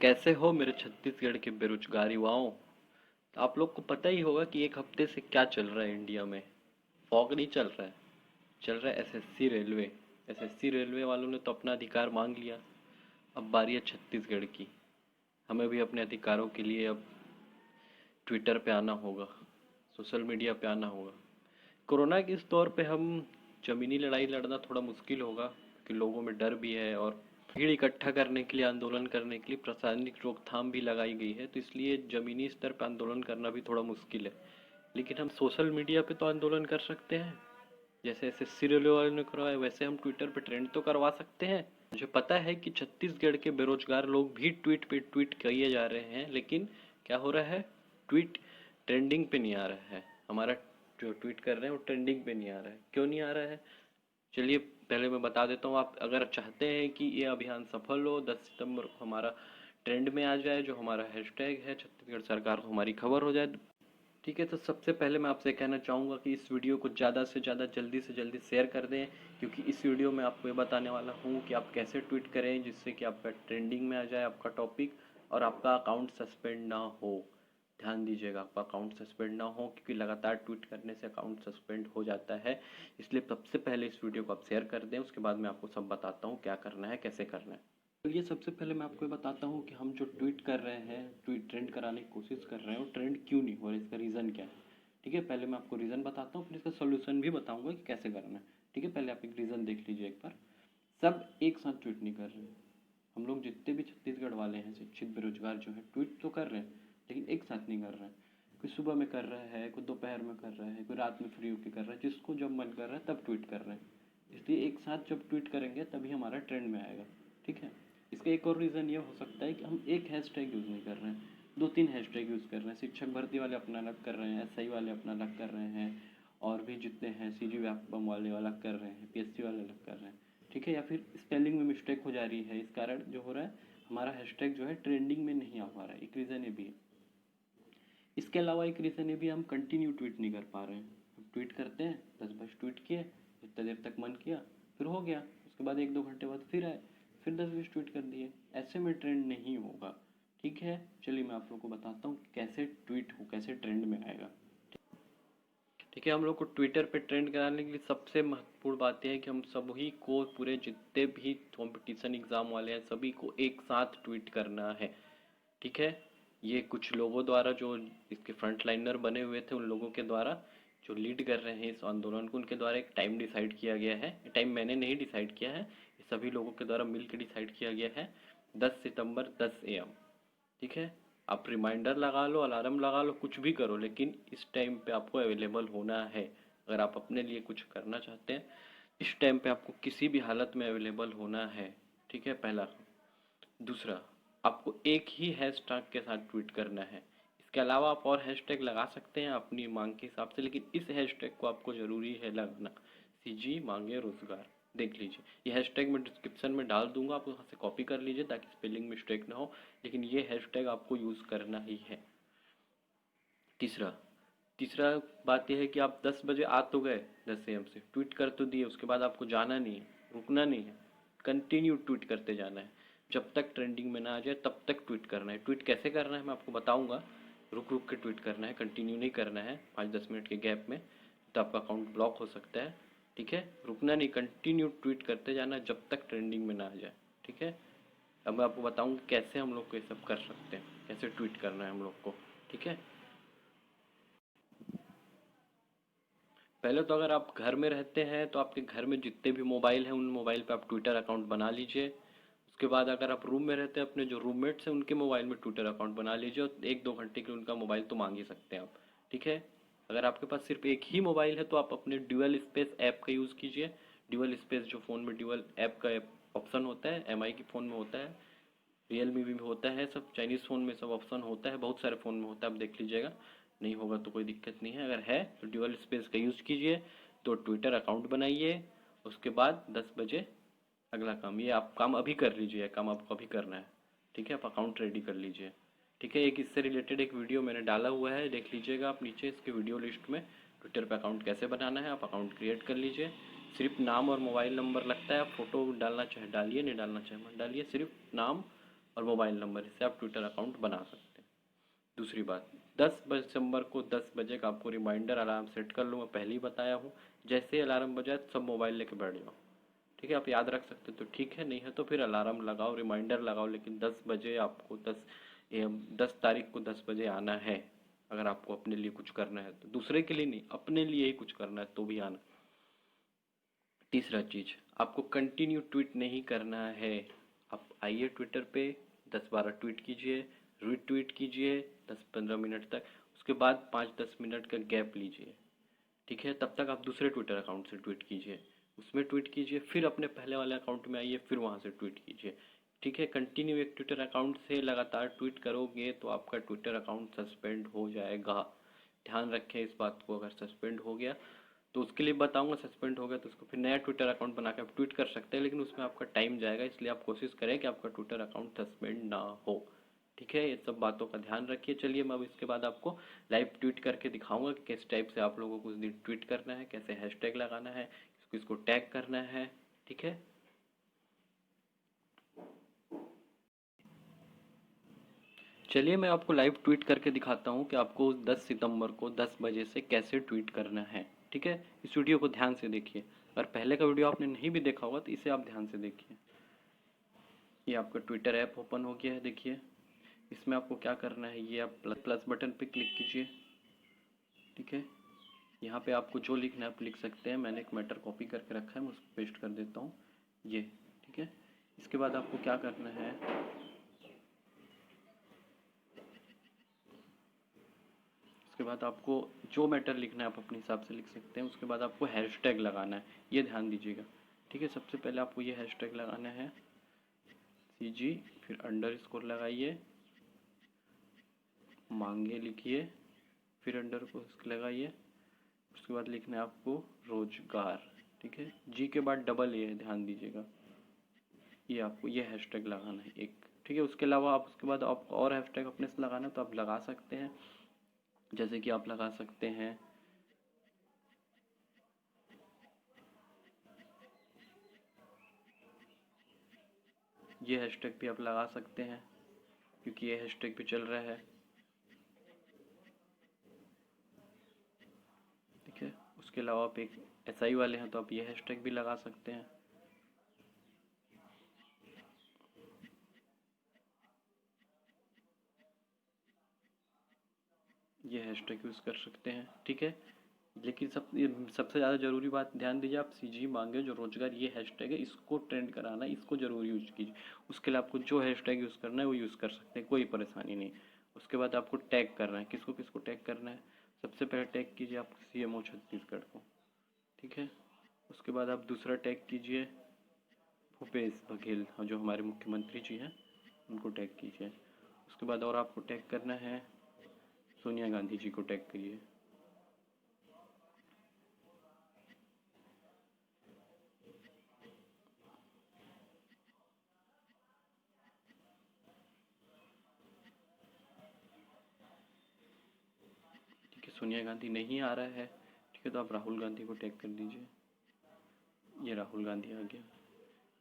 कैसे हो मेरे छत्तीसगढ़ के बेरोजगार युवाओं। तो आप लोग को पता ही होगा कि एक हफ्ते से क्या चल रहा है इंडिया में। फॉग नहीं चल रहा है, चल रहा है एसएससी रेलवे। एसएससी रेलवे वालों ने तो अपना अधिकार मांग लिया। अब बारी है छत्तीसगढ़ की। हमें भी अपने अधिकारों के लिए अब ट्विटर पे आना होगा, सोशल मीडिया पे आना होगा। कोरोना के इस दौर पे हम जमीनी लड़ाई लड़ना थोड़ा मुश्किल होगा, क्योंकि लोगों में डर भी है और भीड़ इकट्ठा करने के लिए, आंदोलन करने के लिए प्रशासनिक रोकथाम भी लगाई गई है, तो इसलिए जमीनी स्तर पर आंदोलन करना भी थोड़ा मुश्किल है। लेकिन हम सोशल मीडिया पे तो आंदोलन कर सकते हैं। जैसे एसएससी रेलवे वाले ने करवाया, वैसे हम ट्विटर पे ट्रेंड तो करवा सकते हैं। मुझे पता है कि छत्तीसगढ़ के बेरोजगार लोग भी ट्वीट पे ट्वीट किए जा रहे हैं, लेकिन क्या हो रहा है, ट्वीट ट्रेंडिंग पे नहीं आ रहा है। हमारा जो ट्वीट कर रहे हैं वो ट्रेंडिंग पे नहीं आ रहा है। क्यों नहीं आ रहा है, चलिए पहले मैं बता देता हूँ। आप अगर चाहते हैं कि ये अभियान सफल हो, 10 सितंबर को हमारा ट्रेंड में आ जाए, जो हमारा हैशटैग है छत्तीसगढ़ सरकार को हमारी खबर हो जाए, ठीक है। तो सबसे पहले मैं आपसे कहना चाहूँगा कि इस वीडियो को ज़्यादा से ज़्यादा जल्दी से जल्दी शेयर कर दें, क्योंकि इस वीडियो में आपको ये बताने वाला हूँ कि आप कैसे ट्वीट करें जिससे कि आपका ट्रेंडिंग में आ जाए आपका टॉपिक, और आपका अकाउंट सस्पेंड ना हो। ध्यान दीजिएगा, आपका अकाउंट सस्पेंड ना हो, क्योंकि लगातार ट्वीट करने से अकाउंट सस्पेंड हो जाता है। इसलिए सबसे पहले इस वीडियो को आप शेयर कर दें, उसके बाद मैं आपको सब बताता हूँ क्या करना है, कैसे करना है। चलिए सबसे पहले मैं आपको ये बताता हूँ कि हम जो ट्वीट कर रहे हैं, ट्वीट ट्रेंड कराने की कोशिश कर रहे हैं, वो ट्रेंड क्यों नहीं हो रहा है, इसका रीज़न क्या है। ठीक है, पहले मैं आपको रीज़न बताता हूँ, फिर इसका सोल्यूशन भी बताऊँगा कि कैसे करना है। ठीक है, पहले आप एक रीज़न देख लीजिए एक बार। सब एक साथ ट्वीट नहीं कर रहे हैं। हम लोग जितने भी छत्तीसगढ़ वाले हैं शिक्षित बेरोजगार जो है, ट्वीट तो कर रहे हैं, लेकिन एक साथ नहीं कर रहे हैं। कोई सुबह में कर रहा है, कोई दोपहर में कर रहा है, कोई रात में फ्री होकर कर रहा है, जिसको जब मन कर रहा है तब ट्वीट कर रहे हैं। इसलिए एक साथ जब ट्वीट करेंगे तभी हमारा ट्रेंड में आएगा। ठीक है, इसका एक और रीज़न ये हो सकता है कि हम एक हैशटैग यूज़ नहीं कर रहे हैं, दो तीन हैशटैग यूज़ कर रहे हैं। शिक्षक भर्ती वाले अपना अलग कर रहे हैं, एसआई वाले अपना अलग कर रहे हैं, और भी जितने हैं सीजी व्यापम वाले अलग कर रहे हैं, पीएससी वाले अलग कर रहे हैं। ठीक है, या फिर स्पेलिंग में मिस्टेक हो जा रही है, इस कारण जो हो रहा है हमारा हैशटैग जो है ट्रेंडिंग में नहीं आ पा रहा है। एक रीज़न ये भी है। इसके अलावा एक रीज़न ये भी, हम कंटिन्यू ट्वीट नहीं कर पा रहे हैं। हम ट्वीट करते हैं, 10-20 ट्वीट किए, जितना देर तक मन किया, फिर हो गया, उसके बाद 1-2 घंटे बाद फिर आए, फिर 10-20 ट्वीट कर दिए। ऐसे में ट्रेंड नहीं होगा। ठीक है, चलिए मैं आप लोग को बताता हूँ कैसे ट्वीट हो, कैसे ट्रेंड में आएगा। ठीक है, हम लोग को ट्विटर पे ट्रेंड कराने के लिए सबसे महत्वपूर्ण बात यह है कि हम सभी को, पूरे जितने भी कंपटीशन एग्ज़ाम वाले हैं, सभी को एक साथ ट्वीट करना है। ठीक है, ये कुछ लोगों द्वारा, जो इसके फ्रंट लाइनर बने हुए थे, उन लोगों के द्वारा जो लीड कर रहे हैं इस आंदोलन को, उनके द्वारा एक टाइम डिसाइड किया गया है। ये टाइम मैंने नहीं डिसाइड किया है, ये सभी लोगों के द्वारा मिलकर डिसाइड किया गया है। 10 सितंबर 10 AM। ठीक है, आप रिमाइंडर लगा लो, अलार्म लगा लो, कुछ भी करो, लेकिन इस टाइम पे आपको अवेलेबल होना है। अगर आप अपने लिए कुछ करना चाहते हैं, इस टाइम पे आपको किसी भी हालत में अवेलेबल होना है। ठीक है, पहला। दूसरा, आपको एक ही हैशटैग के साथ ट्वीट करना है। इसके अलावा आप और हैशटैग लगा सकते हैं अपनी मांग के हिसाब से, लेकिन इस हैशटैग को आपको ज़रूरी है लगाना, सीजी मांगे रोजगार। देख लीजिए, ये हैशटैग मैं डिस्क्रिप्शन में डाल दूंगा, आप वहाँ से कॉपी कर लीजिए ताकि स्पेलिंग मिस्टेक ना हो, लेकिन ये हैशटैग आपको यूज़ करना ही है। तीसरा तीसरा बात यह है कि आप 10 बजे आ तो गए, 10 AM से ट्वीट कर तो दिए, उसके बाद आपको जाना नहीं है, रुकना नहीं है, कंटिन्यू ट्वीट करते जाना है। जब तक ट्रेंडिंग में ना आ जाए तब तक ट्वीट करना है। ट्वीट कैसे करना है मैं आपको बताऊंगा। रुक रुक के ट्वीट करना है, कंटिन्यू नहीं करना है 5-10 मिनट के गैप में, तो आपका अकाउंट ब्लॉक हो सकता है। ठीक है, रुकना नहीं, कंटिन्यू ट्वीट करते जाना जब तक ट्रेंडिंग में ना आ जाए। ठीक है, अब मैं आपको बताऊंगा कैसे हम लोग को ये सब कर सकते हैं, कैसे ट्वीट करना है हम लोग को। ठीक है, पहले तो अगर आप घर में रहते हैं तो आपके घर में जितने भी मोबाइल हैं, उन मोबाइल पे आप ट्विटर अकाउंट बना लीजिए। उसके बाद अगर आप रूम में रहते हैं, अपने जो रूममेट्स हैं उनके मोबाइल में ट्विटर अकाउंट बना लीजिए, और 1-2 घंटे के लिए उनका मोबाइल तो मांग ही सकते हैं आप। ठीक है, अगर आपके पास सिर्फ एक ही मोबाइल है तो आप अपने ड्यूअल स्पेस ऐप का यूज़ कीजिए। ड्यूअल स्पेस जो फ़ोन में ड्यूअल ऐप का ऑप्शन होता है, MI के फ़ोन में होता है, रियलमी भी होता है, सब चाइनीज़ फ़ोन में सब ऑप्शन होता है, बहुत सारे फ़ोन में होता है, आप देख लीजिएगा। नहीं होगा तो कोई दिक्कत नहीं है, अगर है तो ड्यूअल स्पेस का यूज़ कीजिए। तो ट्विटर अकाउंट बनाइए, उसके बाद 10 बजे अगला काम, ये आप काम अभी कर लीजिए, काम आपको अभी करना है। ठीक है, आप अकाउंट रेडी कर लीजिए। ठीक है, एक इससे रिलेटेड एक वीडियो मैंने डाला हुआ है, देख लीजिएगा आप नीचे इसके वीडियो लिस्ट में। ट्विटर पे अकाउंट कैसे बनाना है, आप अकाउंट क्रिएट कर लीजिए। सिर्फ नाम और मोबाइल नंबर लगता है, आप फोटो डालना चाहे डालिए, नहीं डालना चाहे मत डालिए, सिर्फ नाम और मोबाइल नंबर से आप ट्विटर अकाउंट बना सकते हैं। दूसरी बात, 10 दिसंबर को 10 बजे का आपको रिमाइंडर अलार्म सेट कर लो, मैं पहले ही बताया हूँ। जैसे ही अलार्म बजाए सब मोबाइल लेके बैठ जाओ, ठीक है। आप याद रख सकते हो तो ठीक है, नहीं है तो फिर अलार्म लगाओ, रिमाइंडर लगाओ, लेकिन 10 बजे आपको 10 तारीख को 10 बजे आना है। अगर आपको अपने लिए कुछ करना है तो, दूसरे के लिए नहीं, अपने लिए ही कुछ करना है तो भी आना। तीसरा चीज, आपको कंटिन्यू ट्वीट नहीं करना है। आप आइए ट्विटर पे, 10-12 ट्वीट कीजिए, रीट्वीट कीजिए 10-15 मिनट तक, उसके बाद 5-10 मिनट का गैप लीजिए, ठीक है। तब तक आप दूसरे ट्विटर अकाउंट से ट्वीट कीजिए, उसमें ट्वीट कीजिए, फिर अपने पहले वाले अकाउंट में आइए, फिर वहाँ से ट्वीट कीजिए, ठीक है। कंटिन्यू एक ट्विटर अकाउंट से लगातार ट्वीट करोगे तो आपका ट्विटर अकाउंट सस्पेंड हो जाएगा। ध्यान रखें इस बात को, अगर सस्पेंड हो गया तो उसके लिए बताऊंगा, सस्पेंड हो गया तो उसको फिर नया ट्विटर अकाउंट बना के आप ट्वीट कर सकते हैं, लेकिन उसमें आपका टाइम जाएगा, इसलिए आप कोशिश करें कि आपका ट्विटर अकाउंट सस्पेंड ना हो, ठीक है। ये सब बातों का ध्यान रखिए। चलिए मैं अब इसके बाद आपको लाइव ट्वीट करके दिखाऊंगा कि किस टाइप से आप लोगों को उस दिन ट्वीट करना है, कैसे हैशटैग लगाना है, किसको टैग करना है, ठीक है। चलिए मैं आपको लाइव ट्वीट करके दिखाता हूँ कि आपको 10 सितंबर को 10 बजे से कैसे ट्वीट करना है, ठीक है। इस वीडियो को ध्यान से देखिए, अगर पहले का वीडियो आपने नहीं भी देखा होगा तो इसे आप ध्यान से देखिए। ये आपका ट्विटर ऐप ओपन हो गया है, देखिए। इसमें आपको क्या करना है, ये आप प्लस प्लस बटन पे क्लिक कीजिए, ठीक है। यहाँ पे आपको जो लिखना है आप लिख सकते हैं, मैंने एक मैटर कॉपी करके रखा है, मैं उसको पेस्ट कर देता हूँ, ये, ठीक है। इसके बाद आपको क्या करना है, उसके बाद आपको जो मैटर लिखना है आप अपने हिसाब से लिख सकते हैं। उसके बाद आपको हैशटैग लगाना है, ये ध्यान दीजिएगा, ठीक है। सबसे पहले आपको ये हैशटैग लगाना है, CG, फिर अंडरस्कोर लगाइए, मांगे लिखिए, फिर अंडर को लगाइए, उसके बाद लिखना है आपको रोजगार, ठीक है। जी के बाद डबल ए है, ध्यान दीजिएगा। ये आपको ये हैशटैग लगाना है एक, ठीक है। उसके अलावा आप उसके बाद आपको और हैशटैग अपने से लगाना है तो आप लगा सकते हैं, जैसे कि आप लगा सकते हैं ये हैशटैग भी आप लगा सकते हैं, क्योंकि ये हैशटैग भी चल रहा है, ठीक है। उसके अलावा आप एक SI वाले हैं तो आप ये हैशटैग भी लगा सकते हैं, ये हैशटैग यूज़ कर सकते हैं, ठीक है। लेकिन सबसे ज़्यादा ज़रूरी बात ध्यान दीजिए, आप CG मांगे जो रोजगार ये हैशटैग है इसको ट्रेंड कराना है, इसको ज़रूर यूज कीजिए। उसके लिए आपको जो हैशटैग यूज़ करना है वो यूज़ कर सकते हैं, कोई परेशानी नहीं। उसके बाद आपको टैग करना है, किसको किसको टैग करना है, सबसे पहले टैग कीजिए आप CMO छत्तीसगढ़ को, ठीक है। उसके बाद आप दूसरा टैग कीजिए भूपेश बघेल, जो हमारे मुख्यमंत्री जी हैं, उनको टैग कीजिए। उसके बाद और आपको टैग करना है सोनिया गांधी जी को टैग करिए, ठीक है। सोनिया गांधी नहीं आ रहा है, ठीक है, तो आप राहुल गांधी को टैग कर दीजिए, ये राहुल गांधी आ गया,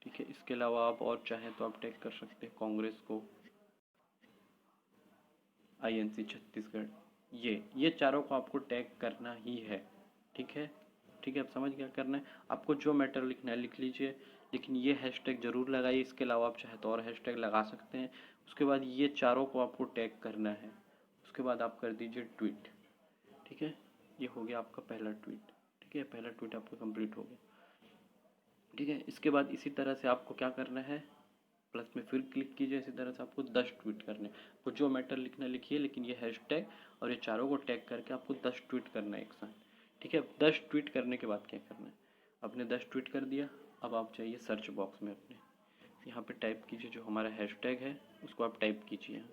ठीक है। इसके अलावा आप और चाहें तो आप टैग कर सकते हैं कांग्रेस को, INC छत्तीसगढ़, ये चारों को आपको टैग करना ही है, ठीक है, ठीक है। आप समझ क्या करना है, आपको जो मैटर लिखना है लिख लीजिए, लेकिन ये हैशटैग जरूर लगाइए। इसके अलावा आप चाहे तो और हैशटैग लगा सकते हैं। उसके बाद ये चारों को आपको टैग करना है, उसके बाद आप कर दीजिए ट्वीट, ठीक है। ये हो गया आपका पहला ट्वीट, ठीक है, पहला ट्वीट आपका कंप्लीट हो गया, ठीक है। इसके बाद इसी तरह से आपको क्या करना है, प्लस में फिर क्लिक कीजिए, इसी तरह से आपको 10 ट्वीट करने हैं। आपको जो मैटर लिखना लिखिए, लेकिन ये हैशटैग और ये चारों को टैग करके आपको 10 ट्वीट करना है एक साथ, ठीक है। 10 ट्वीट करने के बाद क्या करना है, आपने 10 ट्वीट कर दिया, अब आप जाइए सर्च बॉक्स में अपने, यहाँ पे टाइप कीजिए जो हमारा हैशटैग है उसको आप टाइप कीजिए,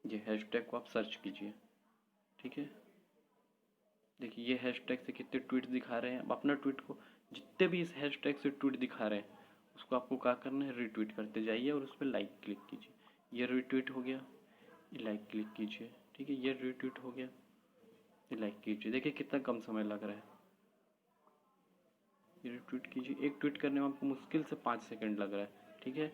ये हैशटैग को आप सर्च कीजिए, ठीक है। देखिए ये हैशटैग से कितने ट्वीट दिखा रहे हैं, अब अपना ट्वीट को, जितने भी इस हैशटैग से ट्वीट दिखा रहे हैं उसको आपको क्या करना है, रीट्वीट करते जाइए और उस पर लाइक क्लिक कीजिए। ये रीट्वीट हो गया, ये लाइक क्लिक कीजिए, ठीक है, ये रीट्वीट हो गया, लाइक कीजिए, देखिए कितना कम समय लग रहा है। ये ट्वीट कीजिए, एक ट्वीट करने में आपको मुश्किल से 5 सेकंड लग रहा है, ठीक है।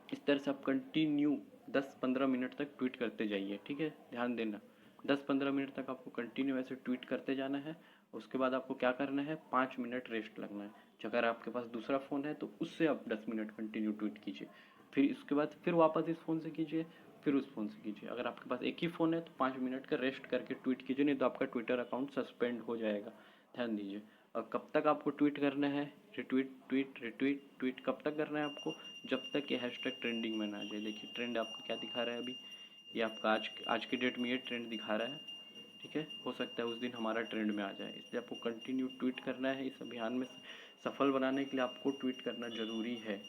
इस तरह से आप कंटिन्यू 10-15 मिनट तक ट्वीट करते जाइए, ठीक है, ध्यान देना। 10-15 मिनट तक आपको कंटिन्यू ऐसे ट्वीट करते जाना है। उसके बाद आपको क्या करना है, 5 मिनट रेस्ट लगना है। अगर आपके पास दूसरा फ़ोन है तो उससे आप 10 मिनट कंटिन्यू ट्वीट कीजिए। फिर इसके बाद फिर वापस इस फ़ोन से कीजिए, फिर उस फ़ोन से कीजिए। अगर आपके पास एक ही फ़ोन है तो 5 मिनट का रेस्ट करके ट्वीट कीजिए, नहीं तो आपका ट्विटर अकाउंट सस्पेंड हो जाएगा, ध्यान दीजिए। और कब तक आपको ट्वीट करना है, रिट्वीट ट्वीट रिट्वीट ट्वीट कब तक करना है आपको, जब तक ये हैशटैग ट्रेंडिंग में ना आ जाए। देखिए ट्रेंड आपका क्या दिखा रहा है अभी, ये आपका आज की डेट में ये ट्रेंड दिखा रहा है, ठीक है। हो सकता है उस दिन हमारा ट्रेंड में आ जाए, इसलिए आपको कंटिन्यू ट्वीट करना है। इस अभियान में सफल बनाने के लिए आपको ट्वीट करना ज़रूरी है।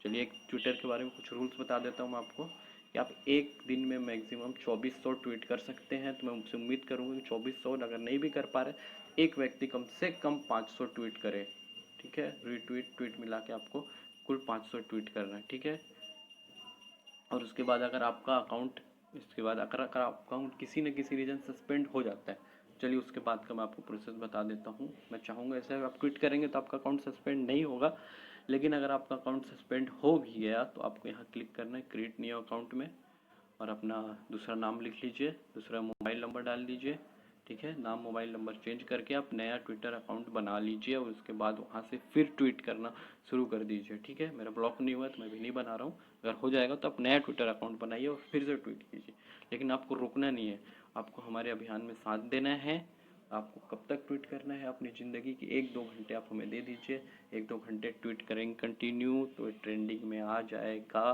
चलिए एक ट्विटर के बारे में कुछ रूल्स बता देता हूँ मैं आपको, कि आप एक दिन में मैक्सिमम 2400 ट्वीट कर सकते हैं। तो मैं उनसे उम्मीद करूँगा कि 2400, अगर नहीं भी कर पा रहे, एक व्यक्ति कम से कम 500 ट्वीट करे, ठीक है। रीट्वीट ट्वीट मिला के आपको कुल 500 ट्वीट करना है, ठीक है। और उसके बाद अगर आपका अकाउंट, इसके बाद अगर अकाउंट किसी न किसी रीज़न सस्पेंड हो जाता है, चलिए उसके बाद का मैं आपको प्रोसेस बता देता हूँ। मैं चाहूँगा ऐसे आप ट्वीट करेंगे तो आपका अकाउंट सस्पेंड नहीं होगा, लेकिन अगर आपका अकाउंट सस्पेंड हो भी गया तो आपको यहाँ क्लिक करना है क्रिएट न्यू अकाउंट में, और अपना दूसरा नाम लिख लीजिए, दूसरा मोबाइल नंबर डाल दीजिए, ठीक है। नाम मोबाइल नंबर चेंज करके आप नया ट्विटर अकाउंट बना लीजिए, और उसके बाद वहाँ से फिर ट्वीट करना शुरू कर दीजिए, ठीक है। मेरा ब्लॉक नहीं हुआ तो मैं भी नहीं बना रहा हूँ। अगर हो जाएगा तो आप नया ट्विटर अकाउंट बनाइए और फिर से ट्वीट कीजिए, लेकिन आपको रुकना नहीं है, आपको हमारे अभियान में साथ देना है। आपको कब तक ट्वीट करना है, अपनी ज़िंदगी की 1-2 घंटे आप हमें दे दीजिए। 1-2 घंटे ट्वीट करेंगे कंटिन्यू तो ट्रेंडिंग में आ जाएगा,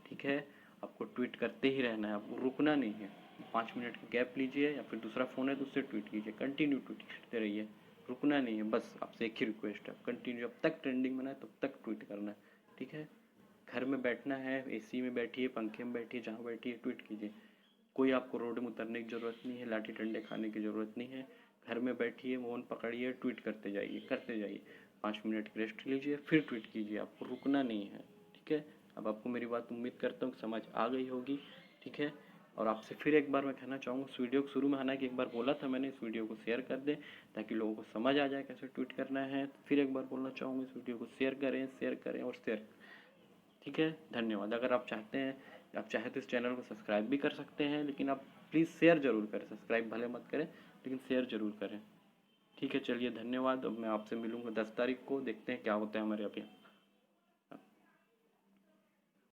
ठीक है। आपको ट्वीट करते ही रहना है, आपको रुकना नहीं है। 5 मिनट का गैप लीजिए, या फिर दूसरा फ़ोन है तो उससे ट्वीट कीजिए, कंटिन्यू ट्वीट करते रहिए, रुकना नहीं है। बस आपसे एक ही रिक्वेस्ट है, कंटिन्यू जब तक ट्रेंडिंग में है तब तक ट्वीट करना है, ठीक है। घर में बैठना है, एसी में बैठिए, पंखे में बैठिए, जहाँ बैठिए ट्वीट कीजिए। कोई आपको रोड में उतरने की ज़रूरत नहीं है, लाठी डंडे खाने की ज़रूरत नहीं है। घर में बैठिए, फ़ोन पकड़िए, ट्वीट करते जाइए, करते जाइए। 5 मिनट की रेस्ट लीजिए, फिर ट्वीट कीजिए, आपको रुकना नहीं है, ठीक है। अब आपको मेरी बात उम्मीद करता हूँ समझ आ गई होगी, ठीक है। और आपसे फिर एक बार मैं कहना चाहूँगा, इस वीडियो को शुरू में हालांकि एक बार बोला था मैंने, इस वीडियो को शेयर कर दें ताकि लोगों को समझ आ जाए कैसे ट्वीट करना है। फिर एक बार बोलना चाहूँगा, इस वीडियो को शेयर करें, शेयर करें और शेयर, ठीक है। धन्यवाद। अगर आप चाहते हैं, आप चाहे तो इस चैनल को सब्सक्राइब भी कर सकते हैं, लेकिन आप प्लीज़ शेयर ज़रूर करें, सब्सक्राइब भले मत करें लेकिन शेयर ज़रूर करें, ठीक है। चलिए धन्यवाद। अब मैं आपसे मिलूँगा 10 तारीख को, देखते हैं क्या होता है हमारे अभियान।